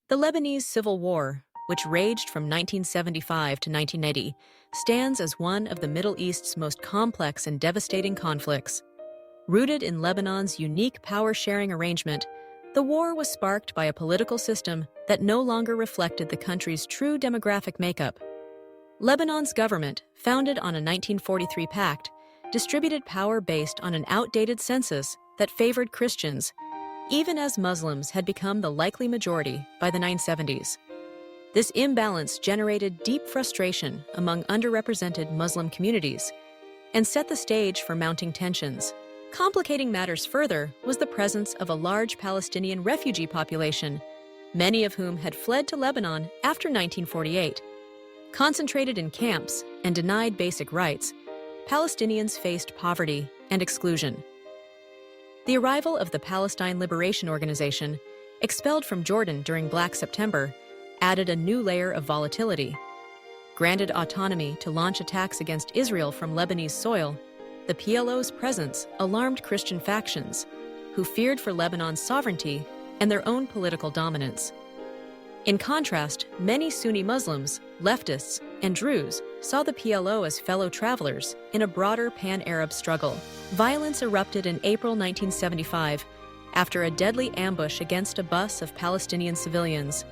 The Lebanese Civil War, which raged from 1975 to 1980, stands as one of the Middle East's most complex and devastating conflicts. Rooted in Lebanon's unique power-sharing arrangement, the war was sparked by a political system that no longer reflected the country's true demographic makeup. Lebanon's government, founded on a 1943 pact, distributed power based on an outdated census that favored Christians, even as Muslims had become the likely majority by the 1970s. This imbalance generated deep frustration among underrepresented Muslim communities and set the stage for mounting tensions. Complicating matters further was the presence of a large Palestinian refugee population, many of whom had fled to Lebanon after 1948. Concentrated in camps and denied basic rights, Palestinians faced poverty and exclusion. The arrival of the Palestine Liberation Organization, expelled from Jordan during Black September, added a new layer of volatility. Granted autonomy to launch attacks against Israel from Lebanese soil, the PLO's presence alarmed Christian factions, who feared for Lebanon's sovereignty and their own political dominance. In contrast, many Sunni Muslims, leftists, and Druze saw the PLO as fellow travelers in a broader pan-Arab struggle. Violence erupted in April 1975 after a deadly ambush against a bus of Palestinian civilians.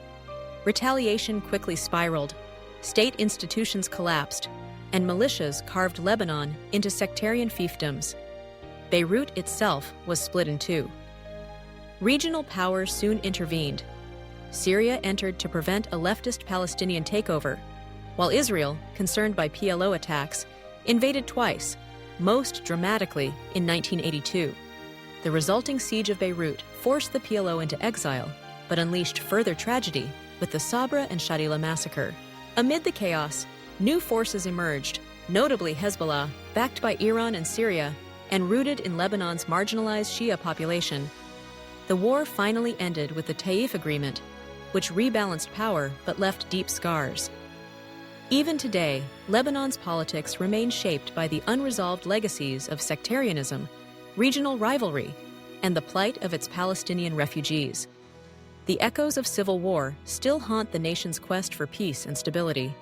Retaliation quickly spiraled, state institutions collapsed, and militias carved Lebanon into sectarian fiefdoms. Beirut itself was split in two. Regional powers soon intervened. Syria entered to prevent a leftist Palestinian takeover, while Israel, concerned by PLO attacks, invaded twice, most dramatically in 1982. The resulting siege of Beirut forced the PLO into exile, but unleashed further tragedy with the Sabra and Shatila massacre. Amid the chaos, new forces emerged, notably Hezbollah, backed by Iran and Syria, and rooted in Lebanon's marginalized Shia population. The war finally ended with the Taif Agreement, which rebalanced power but left deep scars. Even today, Lebanon's politics remain shaped by the unresolved legacies of sectarianism, regional rivalry, and the plight of its Palestinian refugees. The echoes of civil war still haunt the nation's quest for peace and stability.